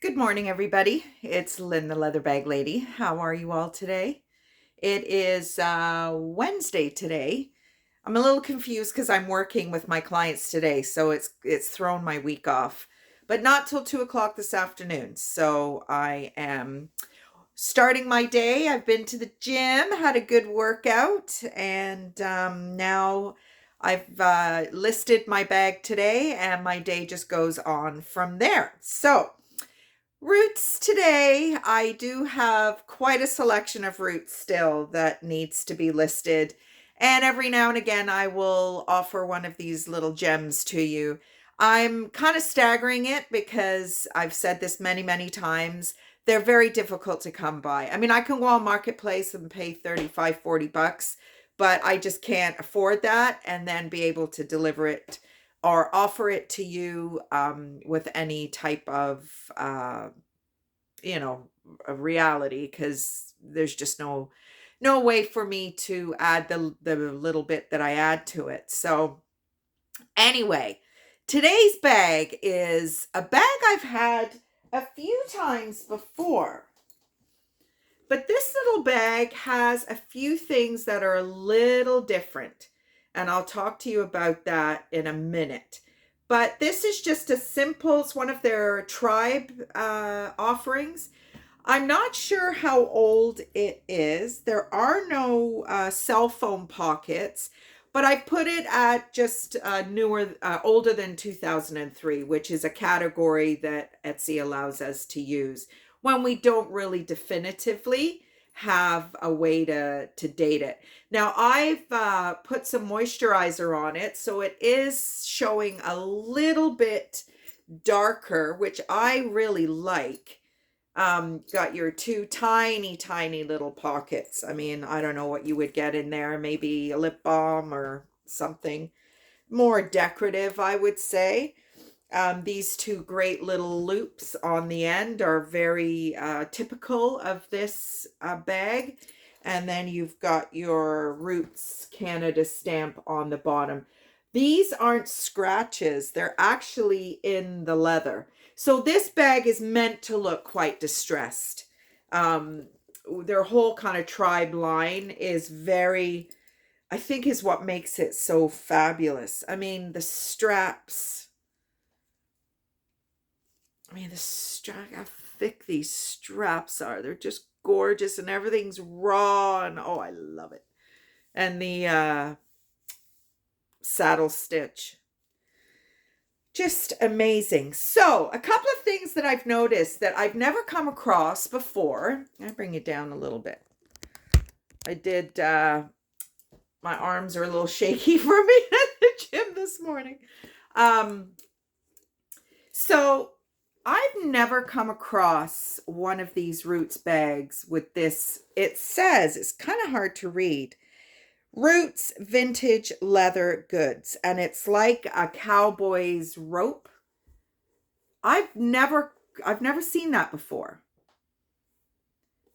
Good morning, everybody. It's Lynn, the Leather Bag Lady. How are you all today? It is Wednesday today. I'm a little confused because I'm working with my clients today, so it's thrown my week off, but not till 2 o'clock this afternoon. So I am starting my day. I've been to the gym, had a good workout, and now I've listed my bag today, and my day just goes on from there. So roots today, I do have quite a selection of roots still that needs to be listed. And every now and again, I will offer one of these little gems to you. I'm kind of staggering it because I've said this many, many times. They're very difficult to come by. I mean, I can go on Marketplace and pay 35, 40 bucks, but I just can't afford that and then be able to deliver it or offer it to you with any type of you know a reality, because there's just no way for me to add the little bit that I add to it. So anyway, today's bag is a bag I've had a few times before, but this little bag has a few things that are a little different, and I'll talk to you about that in a minute. But this is just a simple, it's one of their tribe offerings. I'm not sure how old it is. There are no cell phone pockets, but I put it at just older than 2003, which is a category that Etsy allows us to use when we don't really definitively have a way to date it. Now I've put some moisturizer on it, so it is showing a little bit darker, which I really like. Got your two tiny little pockets. I mean, I don't know what you would get in there. Maybe a lip balm or something more decorative, I would say. These two great little loops on the end are very typical of this bag. And then you've got your Roots Canada stamp on the bottom. These aren't scratches. They're actually in the leather. So this bag is meant to look quite distressed. Their whole kind of tribe line is very, I think, is what makes it so fabulous. I mean, the straps. How thick these straps are. They're just gorgeous, and everything's raw, and oh, I love it. And the saddle stitch, just amazing. So a couple of things that I've noticed that I've never come across before. I bring it down a little bit. I did my arms are a little shaky for me at the gym this morning. So I've never come across one of these Roots bags with this. It says, it's kind of hard to read, Roots Vintage Leather Goods, and it's like a cowboy's rope. I've never seen that before.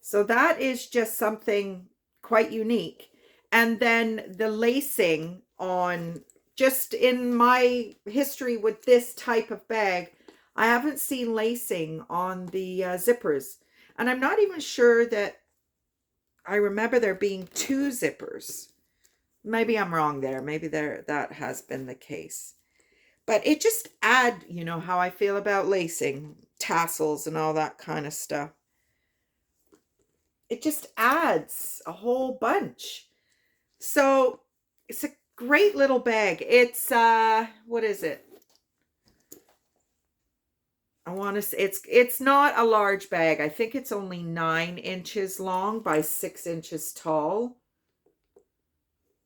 So that is just something quite unique. And then the lacing on, just in my history with this type of bag, I haven't seen lacing on the zippers. And I'm not even sure that I remember there being two zippers. Maybe I'm wrong there. Maybe that has been the case. But it just you know how I feel about lacing, tassels and all that kind of stuff. It just adds a whole bunch. So it's a great little bag. It's what is it? I want to say it's not a large bag. I think it's only 9 inches long by 6 inches tall.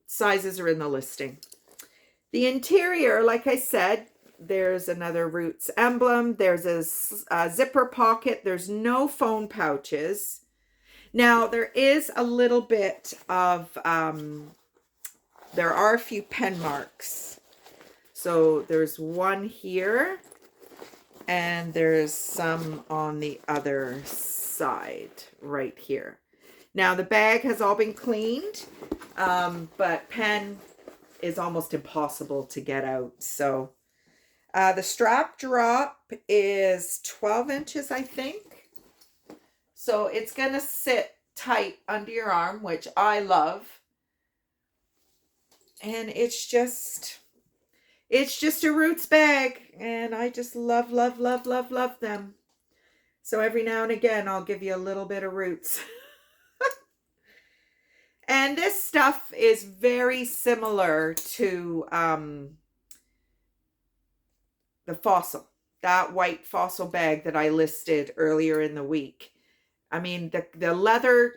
Sizes are in the listing. The interior, like I said, there's another Roots emblem. There's a zipper pocket. There's no phone pouches. Now, there is a little bit of, there are a few pen marks. So there's one here, and there's some on the other side right here. Now, the bag has all been cleaned, but pen is almost impossible to get out. So The strap drop is 12 inches, I think. So it's going to sit tight under your arm, which I love. And it's just a Roots bag. And I just love, love, love, love, love them. So every now and again, I'll give you a little bit of Roots. And this stuff is very similar to the Fossil, that white Fossil bag that I listed earlier in the week. I mean, the leather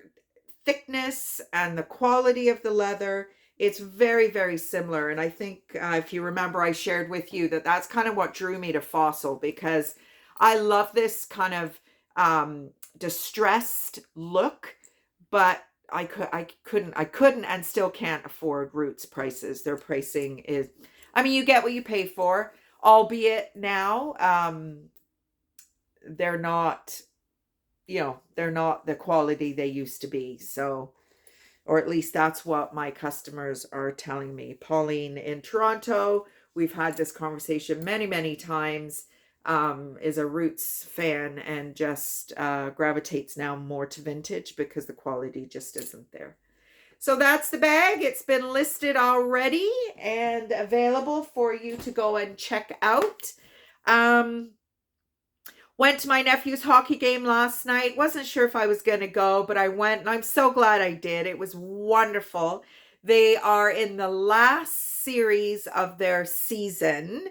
thickness and the quality of the leather, it's very, very similar. And I think if you remember, I shared with you that that's kind of what drew me to Fossil, because I love this kind of distressed look, but I couldn't and still can't afford Roots prices. Their pricing is, I mean, you get what you pay for, albeit now they're not, they're not the quality they used to be. So, or at least that's what my customers are telling me. Pauline in Toronto, we've had this conversation many, many times, is a Roots fan and just gravitates now more to vintage because the quality just isn't there. So that's the bag. It's been listed already and available for you to go and check out. Went to my nephew's hockey game last night. Wasn't sure if I was going to go, but I went, and I'm so glad I did. It was wonderful. They are in the last series of their season,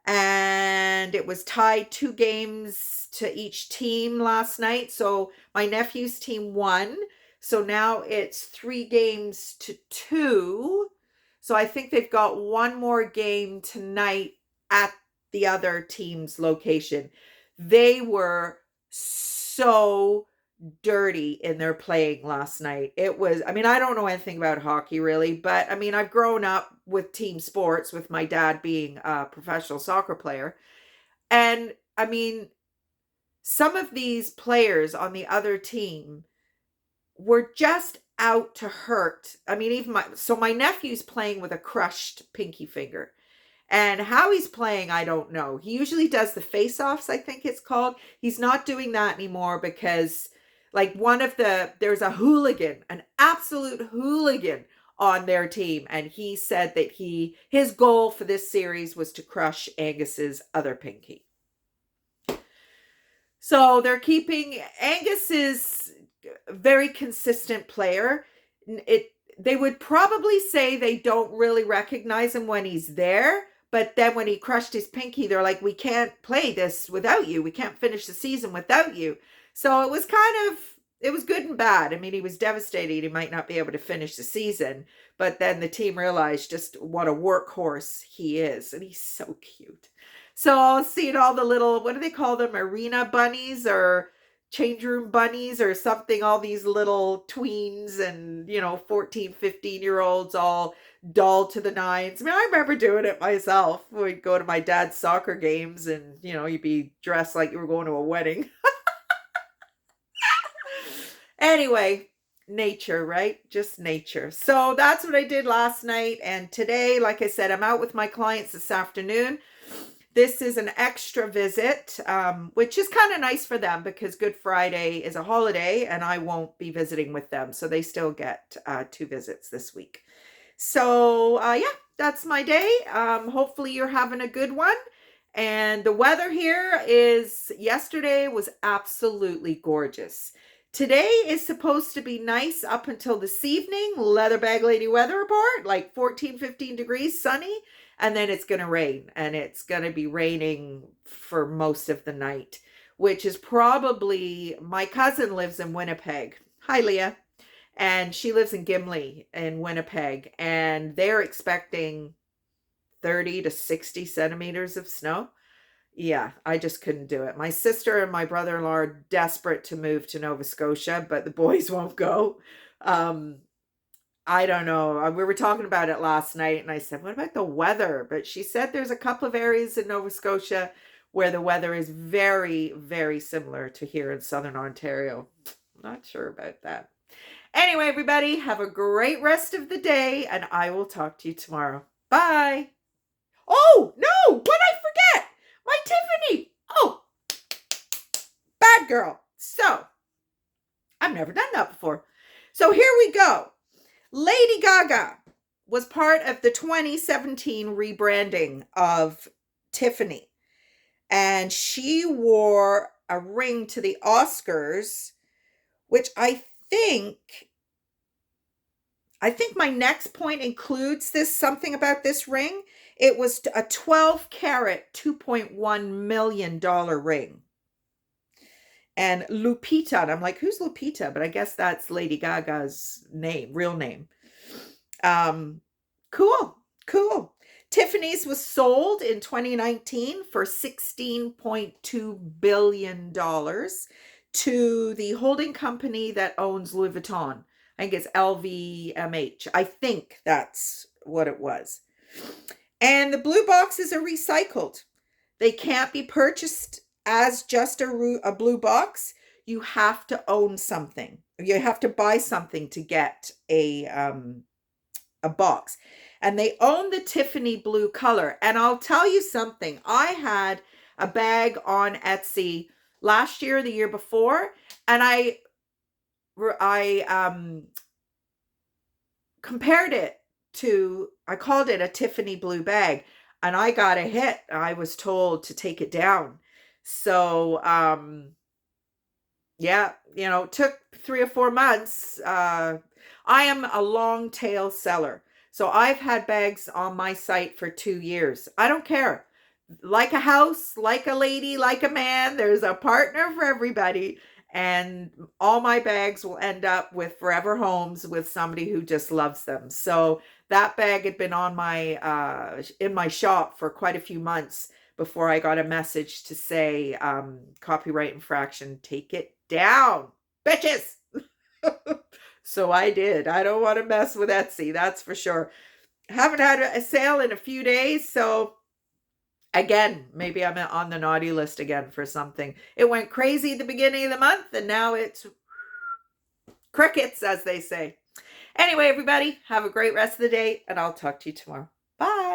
and it was tied 2 games to each team last night. So my nephew's team won. So now it's 3 games to 2. So I think they've got one more game tonight at the other team's location. They were so dirty in their playing last night. It was, I mean, I don't know anything about hockey really, but I mean, I've grown up with team sports with my dad being a professional soccer player. And I mean, some of these players on the other team were just out to hurt. I mean, even my nephew's playing with a crushed pinky finger. And how he's playing, I don't know. He usually does the face-offs, I think it's called. He's not doing that anymore because like there's a hooligan, an absolute hooligan on their team. And he said that his goal for this series was to crush Angus's other pinky. So they're keeping, Angus is a very consistent player. They would probably say they don't really recognize him when he's there. But then when he crushed his pinky, they're like, we can't play this without you. We can't finish the season without you. So it was it was good and bad. I mean, he was devastated. He might not be able to finish the season. But then the team realized just what a workhorse he is. And he's so cute. So seeing all the little, what do they call them? Arena bunnies or change room bunnies or something. All these little tweens and, 14, 15-year-olds all doll to the nines. I mean, I remember doing it myself. We'd go to my dad's soccer games and, you'd be dressed like you were going to a wedding. Anyway, nature, right? Just nature. So that's what I did last night. And today, like I said, I'm out with my clients this afternoon. This is an extra visit, which is kind of nice for them because Good Friday is a holiday and I won't be visiting with them. So they still get 2 visits this week. So, yeah, that's my day. Hopefully you're having a good one. And the weather here yesterday was absolutely gorgeous. Today is supposed to be nice up until this evening. Leather Bag Lady weather report, like 14, 15 degrees, sunny. And then it's going to rain. And it's going to be raining for most of the night, which is probably, my cousin lives in Winnipeg. Hi, Leah. And she lives in Gimli in Winnipeg. And they're expecting 30 to 60 centimeters of snow. Yeah, I just couldn't do it. My sister and my brother-in-law are desperate to move to Nova Scotia, but the boys won't go. I don't know. We were talking about it last night, and I said, what about the weather? But she said there's a couple of areas in Nova Scotia where the weather is very, very similar to here in Southern Ontario. Not sure about that. Anyway, everybody, have a great rest of the day, and I will talk to you tomorrow. Bye. Oh, no, what I forget? girl. So I've never done that before. So here we go. Lady Gaga was part of the 2017 rebranding of Tiffany. And she wore a ring to the Oscars, which I think my next point includes this something about this ring. It was a 12 carat, $2.1 million ring. And Lupita, and I'm like, who's Lupita? But I guess that's Lady Gaga's name, real name. Cool. Tiffany's was sold in 2019 for $16.2 billion to the holding company that owns Louis Vuitton. I think it's LVMH. I think that's what it was. And the blue boxes are recycled. They can't be purchased as just a blue box. You have to own something. You have to buy something to get a box. And they own the Tiffany blue color. And I'll tell you something. I had a bag on Etsy last year, the year before, and I compared it to, I called it a Tiffany blue bag, and I got a hit. I was told to take it down. So, yeah, it took 3 or 4 months. I am a long tail seller. So I've had bags on my site for 2 years. I don't care. Like a house, like a lady, like a man, there's a partner for everybody. And all my bags will end up with forever homes with somebody who just loves them. So that bag had been on my in my shop for quite a few months before I got a message to say copyright infraction, take it down, bitches. So I did. I don't want to mess with Etsy, that's for sure. Haven't had a sale in a few days, so again, maybe I'm on the naughty list again for something. It went crazy at the beginning of the month, and now it's crickets, as they say. Anyway, everybody, have a great rest of the day, and I'll talk to you tomorrow. Bye.